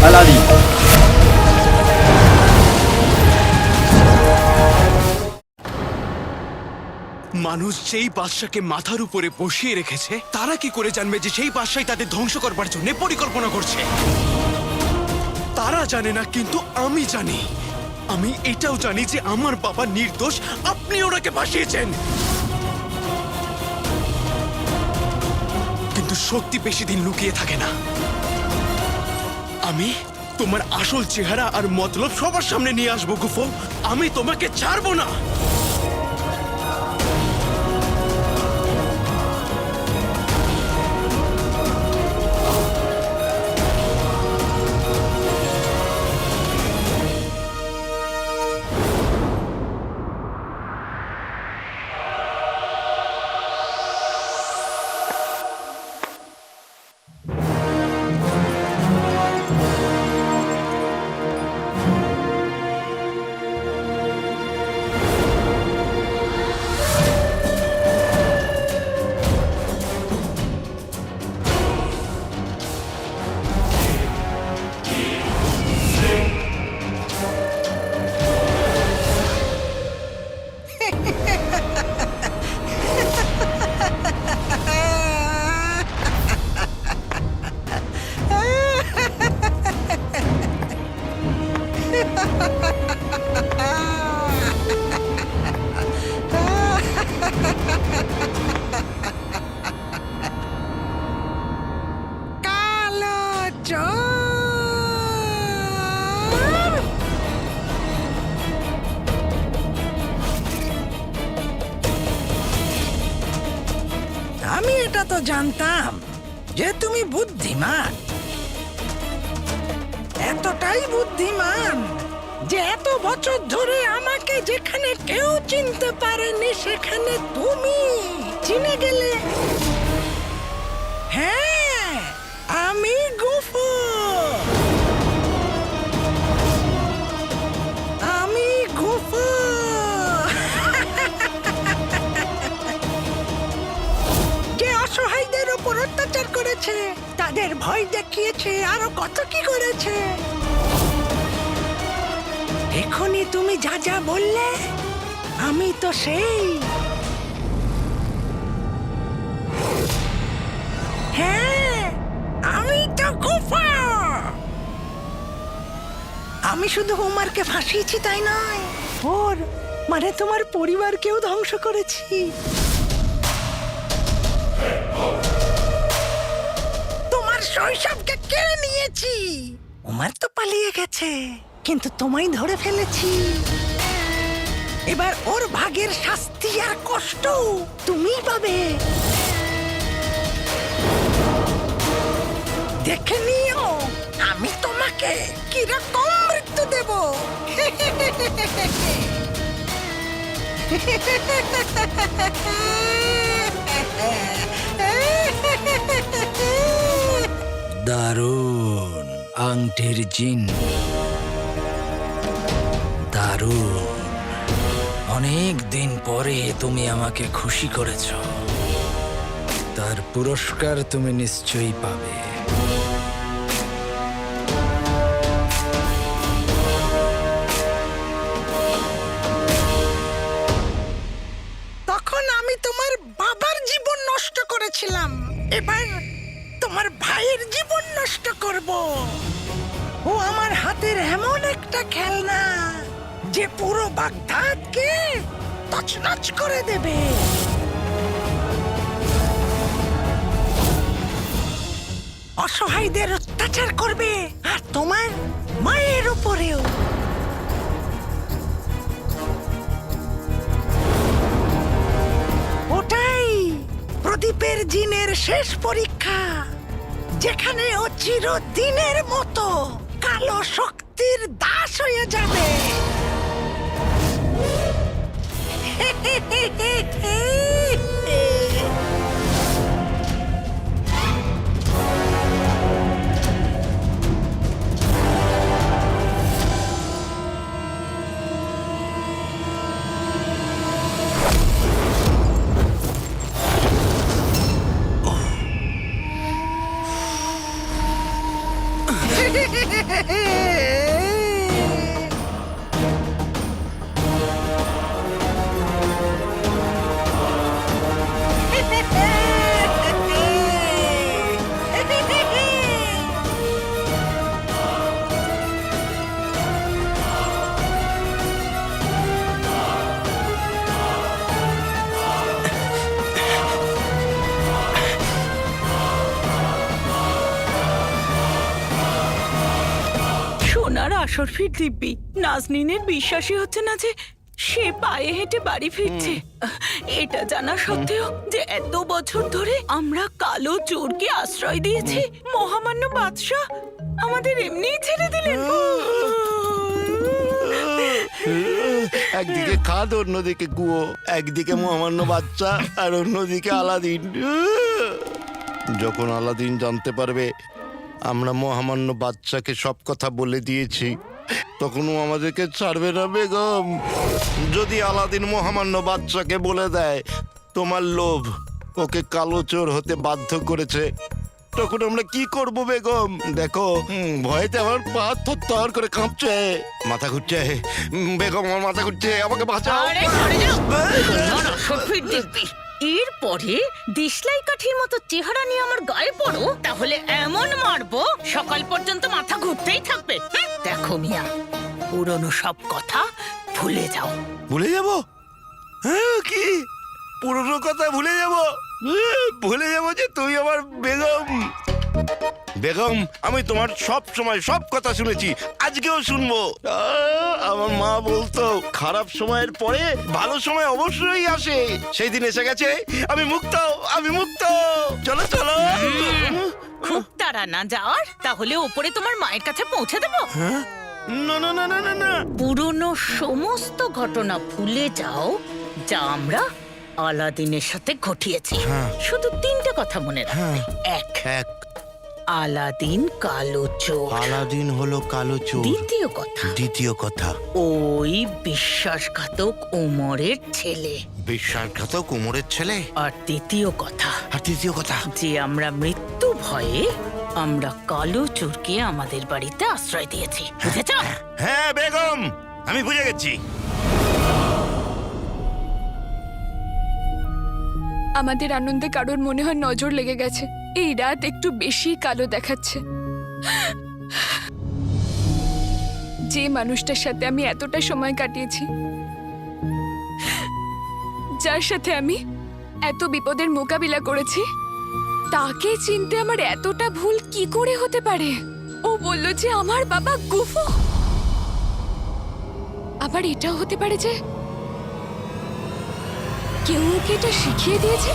আলাদি। মানুষ যেই বাদশাকে মাথার উপরে বসিয়ে রেখেছে তারা কি করে জানবে যে সেই বাদশাই তাদের ধ্বংস করবার জন্য পরিকল্পনা করছে? তারা জানে না, কিন্তু আমি জানি। আমি এটাও জানি যে আমার বাবা নির্দোষ, আপনি ওনাকে ফাঁসিয়েছেন। কিন্তু সত্যি বেশি দিন লুকিয়ে থাকে না। আমি তোমার আসল চেহারা আর মতলব সবার সামনে নিয়ে আসবো গুফো। আমি তোমাকে ছাড়বো না। আমি এটা তো জানতাম যে তুমি বুদ্ধিমান, এতটাই বুদ্ধিমান যে এত বছর ধরে আমাকে যেখানে কেউ চিনতে পারেনি সেখানে তুমি চিনে গেলে। হ্যাঁ, আমি গুফো। আমি গুফো। যে অসহায়দের উপর অত্যাচার করেছে, তাদের ভয় দেখিয়েছে, আরো কত কি করেছে। এখনই তুমি যা যা বললে, আমি তো সেই। হ্যাঁ, আমি তো গুফা। আমি শুধু উমারকে ফাঁসিয়েছি তাই নয়, ওর মানে তোমার পরিবারকেও ধ্বংস করেছি। তোমার শৈশবকে কেড়ে নিয়েছি। উমার তো পালিয়ে গেছে, কিন্তু তোমায় ধরে ফেলেছি। এবার ওর ভাগের শাস্তি আর কষ্ট তুমিই পাবে। দেখে নিও আমি তোমাকে কিরকম মৃত্যু দেব। দারুণ আংটির জিন, দারুণ। অনেক দিন পরে তুমি আমাকে খুশি করেছ, তার পুরস্কার তুমি নিশ্চয়ই পাবে। তখন আমি তোমার বাবার জীবন নষ্ট করেছিলাম, এবার তোমার ভাইয়ের জীবন নষ্ট করব। ও আমার হাতের এমন একটা খেলনা যে পুরো বাগদাদকে তছনছ করে দেবে। অসহায়দের অত্যাচার করবে, আর তোমার মায়ের উপরেও। ওটাই প্রদীপের জিনের শেষ পরীক্ষা, যেখানে ও চিরদিনের মতো কালো শক্তির দাস হয়ে যাবে। সোনার আসর ফির দিব্যি নাজনীনের বিশ্বাসই হচ্ছে না যে সে পায়ে হেঁটে বাড়ি ফিরছে। এটা জানা সত্ত্বেও যে এত বছর ধরে আমরা কালো চোরকে আশ্রয় দিয়েছি, মহামান্য বাদশাহ আমাদের এমনিই ছেড়ে দিলেন। একদিকে খাদ অন্যদিকে কুয়ো, একদিকে মহামান্য বাচ্চা আর অন্যদিকে আলাদিন। যখন আলাদিন জানতে পারবে আমরা মহামান্য বাচ্চাকে সব কথা বলে দিয়েছি, তখন ও আমাদেরকে ছাড়বে না বেগম। যদি আলাদিন মহামান্য বাচ্চাকে বলে দেয় তোমার লোভ ওকে কালো চোর হতে বাধ্য করেছে, তখন আমরা কি করব বেগম? দেখো ভয়েতে আমার পা থরথর করে কাঁপছে, মাথা ঘুরছে। বেগম আমার মাথা ঘুরছে, আমাকে বাঁচাও। আরে সরে যাও। সোনার আসর ফির দিব্যি এরপরে দিশলাই কাঠির মতো চেহারা নিয়ে আমার গায়ে পড়ো, তাহলে এমন মারবো সকাল পর্যন্ত মাথা ঘুরতেই থাকবে। দেখো মিয়া, পুরনো সব কথা ভুলে যাও। ভুলে যাব? হ্যাঁ, কি পুরনো কথা ভুলে যাব? ভুলে যাব যে তুই আমার বেগম। বেগম, আমি তোমার সব সময় সব কথা শুনেছি, আজকেও শুনবো। আমার মা বলতো খারাপ সময়ের পরে ভালো সময় অবশ্যই আসে। সেই দিন এসে গেছে, আমি মুক্ত, আমি মুক্ত। চলো চলো। খুব তাড়া না যাওয়ার, তাহলে ওপরে তোমার মায়ের কাছে পৌঁছে দেবো। না না না না না না, পুরনো সমস্ত ঘটনা ভুলে যাও যা আমরা আলাদিনের সাথে ঘটিয়েছি। শুধু তিনটে কথা মনে রাখবে। এক, এক, আলাদিন কালো চোর। আলাদিন হলো কালো চোর। দ্বিতীয় কথা, দ্বিতীয় কথা, ওই বিশ্বাসঘাতক ওমরের ছেলে। বিশ্বাসঘাতক উমরের ছেলে। আর তৃতীয় কথা, আর তৃতীয় কথা, যে আমরা মৃত্যু ভয়ে আমরা কালো চোরকে আমাদের বাড়িতে আশ্রয় দিয়েছি। বুঝেছ? হ্যাঁ বেগম, আমি বুঝে গেছি। আমাদের আনন্দে কারোর মনে হয় নজর লেগে গেছে। এই রাত একটু বেশি কালো দেখাচ্ছে। যে মানুষটার সাথে আমি এতটা সময় কাটিয়েছি, যার সাথে আমি এত বিপদের মোকাবিলা করেছি, তাকে চিনতে আমার এতটা ভুল কি করে হতে পারে? ও বলল যে আমার বাবা গুফো। আবার এটাও হতে পারে যে কেউ ওকে এটা শিখিয়ে দিয়েছে।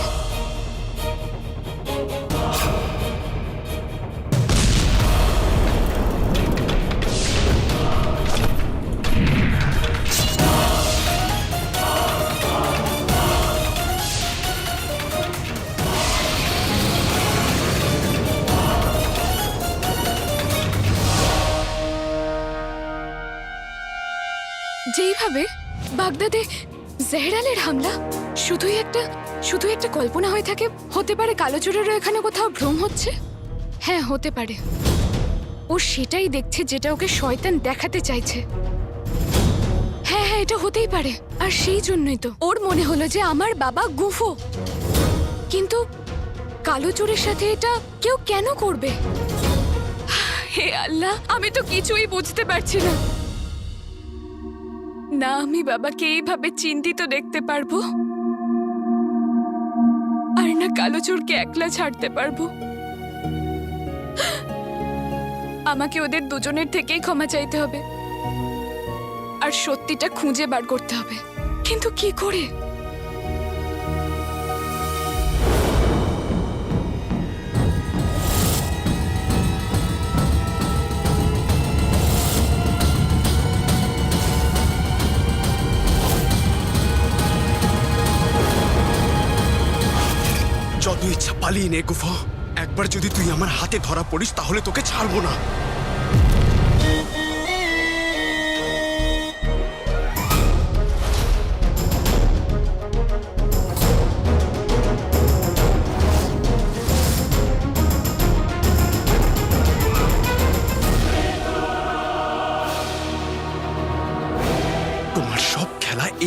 যেইভাবে বাগদাদে জেহরালের হামলা শুধু একটা কল্পনা হয়ে থাকে, হতে পারে কালো চোরেরও এখানে কোথাও ভ্রম হচ্ছে। হ্যাঁ, হতে পারে ও সেটাই দেখছে যেটা ওকে শয়তান দেখাতে চাইছে। হ্যাঁ হ্যাঁ, এটা হতেই পারে। আর সেই জন্যই তো ওর মনে হলো যে আমার বাবা গুফো। কিন্তু কালো চোরের সাথে এটা কেউ কেন করবে? হে আল্লাহ, আমি তো কিছুই বুঝতে পারছি না। না আমি বাবাকে এইভাবে চিন্তিত দেখতে পারবো, আর না কালো চোরকে একলা ছাড়তে পারবো। আমাকে ওদের দুজনের থেকেই ক্ষমা চাইতে হবে আর সত্যিটা খুঁজে বার করতে হবে। কিন্তু কি করে? যত ইচ্ছা পালিয়ে নে গুফো, একবার যদি তুই আমার হাতে ধরা পড়িস তাহলে তোকে ছাড়বো না।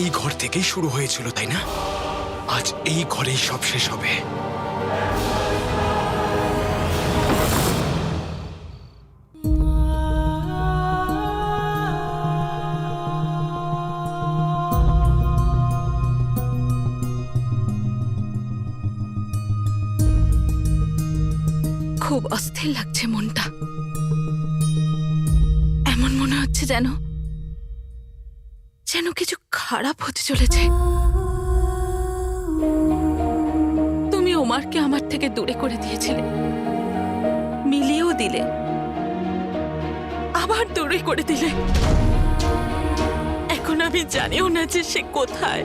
এই ঘর থেকেই শুরু হয়েছিল, তাই না? আজ এই ঘরেই সব শেষ হবে। খুব অস্থির লাগছে মনটা। এমন মনে হচ্ছে যেন যেন কিছু খারাপ হতে চলেছে। তুমি ওমারকে আমার থেকে দূরে করে দিয়েছিলে, মিলিয়েও দিলে, আবার দূরে করে দিলে। এখন আমি জানিও না যে সে কোথায়।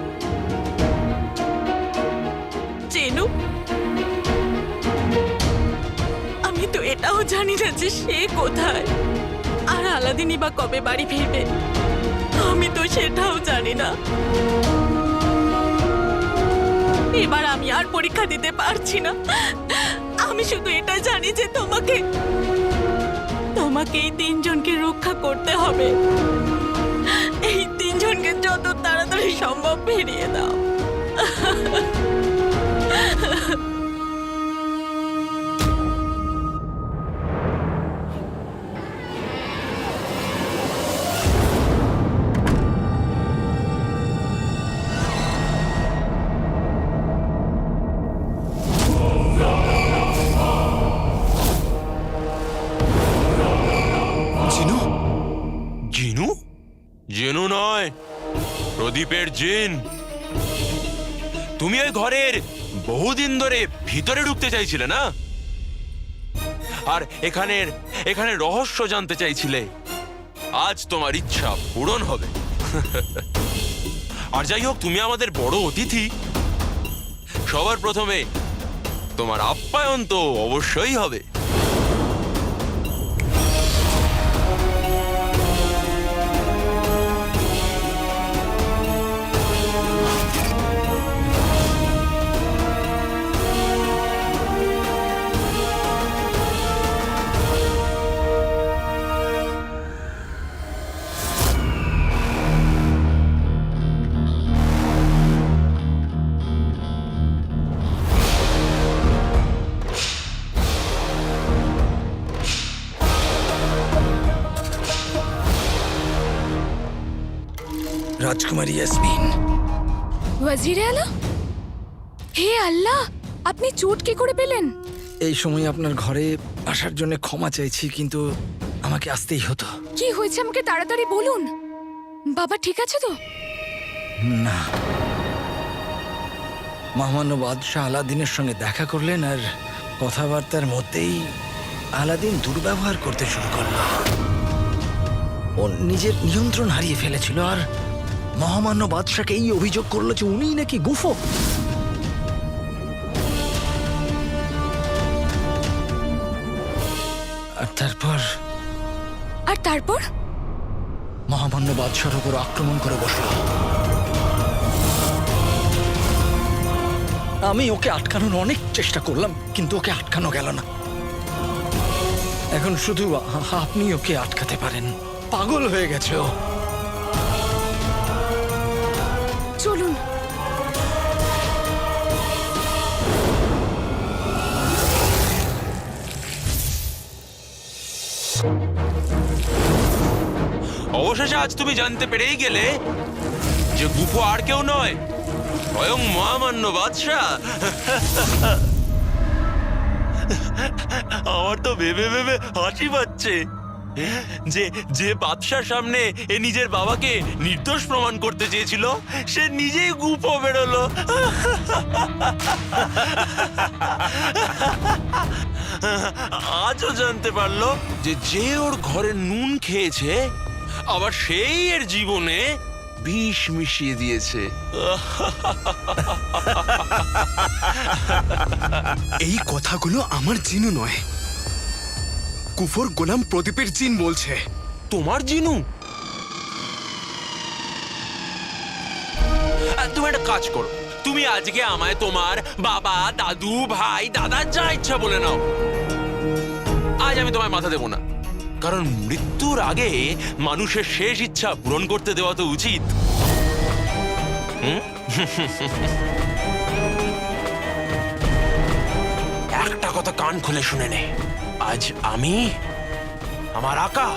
চেনু, আমি তো এটাও জানি না যে সে কোথায়, আর আলাদিনই বা কবে বাড়ি ফিরবে, আমি তো সেটাও জানি না। এবার আমি আর পরীক্ষা দিতে পারছি না। আমি শুধু এটা জানি যে তোমাকে এই তিনজনকে রক্ষা করতে হবে। এই তিনজনকে যত তাড়াতাড়ি সম্ভব ফিরিয়ে দাও। জিনু, জিনু? জিনু নয়, প্রদীপের জিন। তুমি ওই ঘরের বহুদিন ধরে ভিতরে ঢুকতে চাইছিলে না, আর এখানে রহস্য জানতে চাইছিলে। আজ তোমার ইচ্ছা পূরণ হবে। আর যাই হোক, তুমি আমাদের বড় অতিথি, সবার প্রথমে তোমার আপ্যায়ন তো অবশ্যই হবে। রাজকুমারী ইয়াসমিন। ওয়াজিরে আলা, হে আল্লাহ, আপনি চোট কি করে পেলেন? এই সময় আপনার ঘরে আসার জন্য ক্ষমা চাইছি, কিন্তু আমাকে আসতেই হতো। কি হয়েছে আমাকে তাড়াতাড়ি বলুন। বাবা ঠিক আছে তো? না, মহামান্য বাদশাহ আলাদিনের সঙ্গে দেখা করলেন, আর কথাবার্তার মধ্যেই আলাদিন দুর্ব্যবহার করতে শুরু করলো। ও নিজের নিয়ন্ত্রণ হারিয়ে ফেলেছিল, আর মহামান্য বাদশাকে এই অভিযোগ করলো যে উনিই নাকি গুফো। আর তারপর মহামান্য বাদশার উপর আক্রমণ করে বসলো। আমি ওকে আটকানোর অনেক চেষ্টা করলাম, কিন্তু ওকে আটকানো গেল না। এখন শুধু আপনি ওকে আটকাতে পারেন। পাগল হয়ে গেছে ও। চলুন। অবশেষে আজ তুমি জানতে পেরেই গেলে যে গুফো আর কেউ নয়, স্বয়ং মহামান্য বাদশাহ। আমার তো ভেবে ভেবে হাসি পাচ্ছে যে বাদশার সামনে এ নিজের বাবাকে নির্দোষ প্রমাণ করতে চেয়েছিল, সে নিজেই গুফো বেরোলো। আজও জানতে পারলো যে ওর ঘরে নুন খেয়েছে, আবার সেই এর জীবনে বিষ মিশিয়ে দিয়েছে। এই কথাগুলো আমার জিনু নয়, কুফর গোলাম প্রদীপের জিন বলছে। তোমার জিনু? তুমি একটা কাজ করো, তুমি আজকে আমায় তোমার বাবা, দাদু, ভাই, দাদা যা ইচ্ছা বলে নাও। আজ আমি তোমায় মাথা দেবো না, কারণ মৃত্যুর আগে মানুষের শেষ ইচ্ছা পূরণ করতে দেওয়া তো উচিত। একটা কথা কান খুলে শুনে নে, আজ আমি, আমার আকা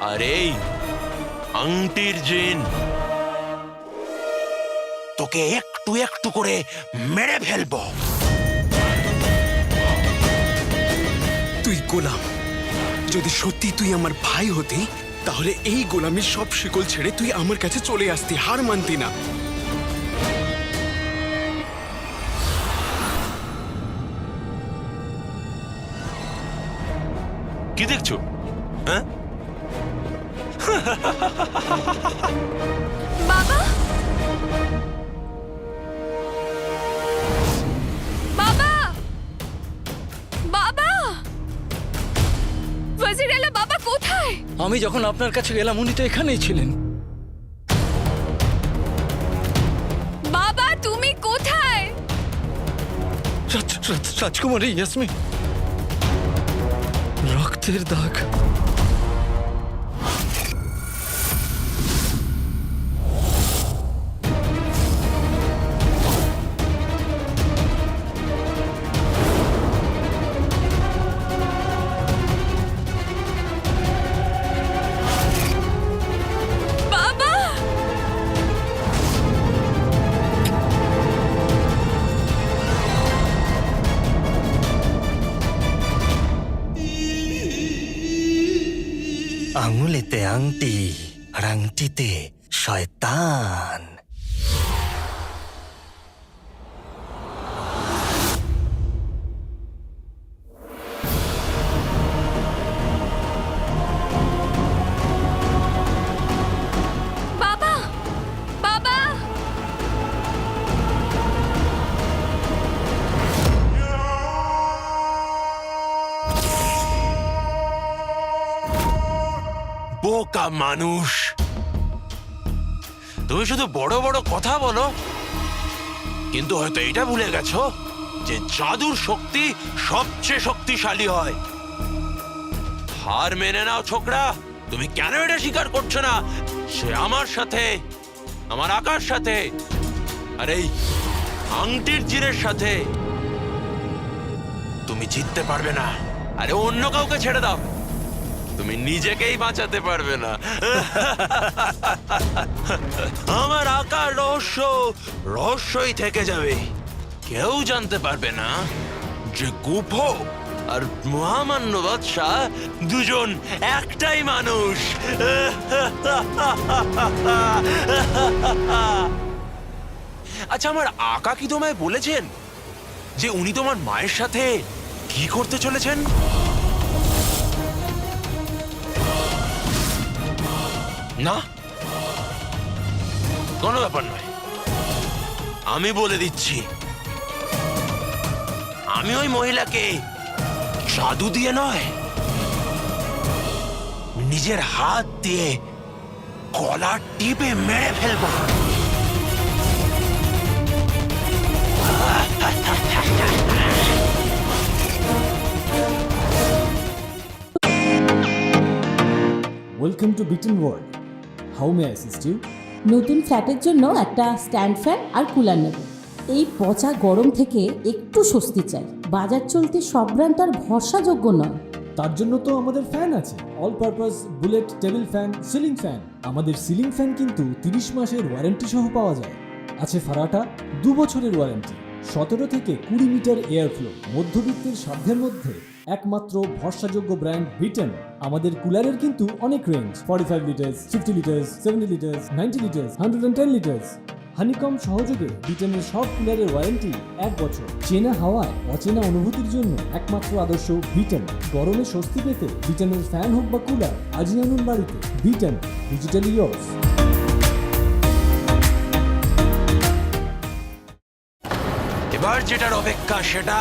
আর এই আংটির জিন তোকে একটু একটু করে মেরে ফেলবো। তুই গোলাম। যদি সত্যি তুই আমার ভাই হতি তাহলে এই গোলামির সব শিকল ছেড়ে তুই আমার কাছে চলে আসতি, হার মানতি না। কি দেখছো? হ্যাঁ, বাবা, বাবা, বাবা, ওয়াজির আলা বাবা কোথায়? আমি যখন আপনার কাছে গেলাম উনি তো এখানেই ছিলেন। বাবা তুমি কোথায়? রাজকুমারী ইয়াসমিন, রক্তের দাগ। বাবা, আঙুলেতে আংটি আর আংটিতে শয়তান। বাবা, বাবা, বোকা মানুষ, তুমি শুধু বড় বড় কথা বলো, কিন্তু হয়তো এটা ভুলে গেছো যে জাদুর শক্তি সবচেয়ে শক্তিশালী হয়। হার মেনে নাও ছোকরা, তুমি কেন এটা স্বীকার করছো না? সে আমার সাথে, আমার আকার সাথে, আর এই আংটির জিনের সাথে তুমি জিততে পারবে না। আরে অন্য কাউকে ছেড়ে দাও, তুমি নিজেকেই বাঁচাতে পারবে না। আমার আকার রহস্য রহস্যই থেকে যাবে, কেউ জানতে পারবে না যে গুফো আর মহামান্য বাদশাহ দুজন একটাই মানুষ। আচ্ছা, আমার আকা কি তোমায় বলেছেন যে উনি তোমার মায়ের সাথে কি করতে চলেছেন? না, কোনো ব্যাপার নয়, আমি বলে দিচ্ছি। আমি ওই মহিলাকে জাদু দিয়ে নয়, নিজের হাত দিয়ে গলা টিপে মেরে ফেলবো। Welcome to Bitten world. How may I assist you? নতুন ফ্ল্যাটের জন্য একটা স্ট্যান্ড ফ্যান আর কুলার নেব। এই পচা গরম থেকে একটু স্বস্তি চাই। বাজার চলতে সব ব্র্যান্ড আর ভরসাযোগ্য নয়। তার জন্য তো আমাদের ফ্যান আছে, all purpose bullet table fan, ceiling fan. আমাদের সিলিং ফ্যান কিন্তু 30 মাসের ওয়ারেন্টি সহ পাওয়া যায়। আছে ফারাটা 2 বছরের ওয়ারেন্টি, 17 থেকে 20 মিটার এয়ার ফ্লো, মধ্যবিত্তের সাধ্যের মধ্যে একমাত্র ভরসাযোগ্য ব্র্যান্ড বিটেন। আমাদের কুলারের কিন্তু অনেক range, 45 litres, 50 litres, 70 litres, 90 litres, 110 litres. Honeycomb সহযোগে বিটেনের সব কুলারের ওয়ারেন্টি 1 বছর। চেনা হাওয়ায় অচেনা অনুভূতির জন্য একমাত্র আদর্শ বিটেন। গরমে স্বস্তি পেতে বিটেনের ফ্যান হোক বা কুলার, আজই আনুন বাড়িতে। Beaten, digitally yours. এবার যেটার অপেক্ষা সেটা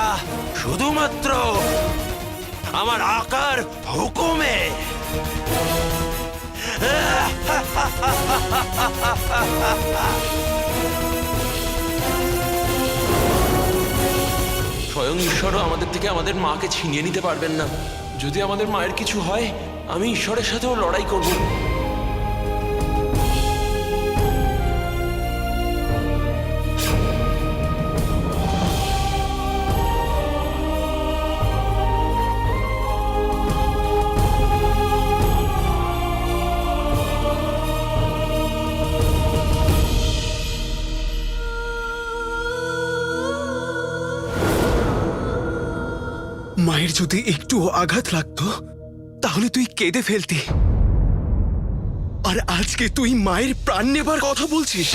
শুধুমাত্র আমার আকার হুকুমে। স্বয়ং ঈশ্বরও আমাদের থেকে আমাদের মাকে ছিনিয়ে নিতে পারবেন না। যদি আমাদের মায়ের কিছু হয়, আমি ঈশ্বরের সাথেও লড়াই করব। যদি একটুও আঘাত লাগতো তাহলে তুই কেঁদে ফেলতি, আর আজকে তুই মায়ের প্রাণ নেবার কথা বলছিস।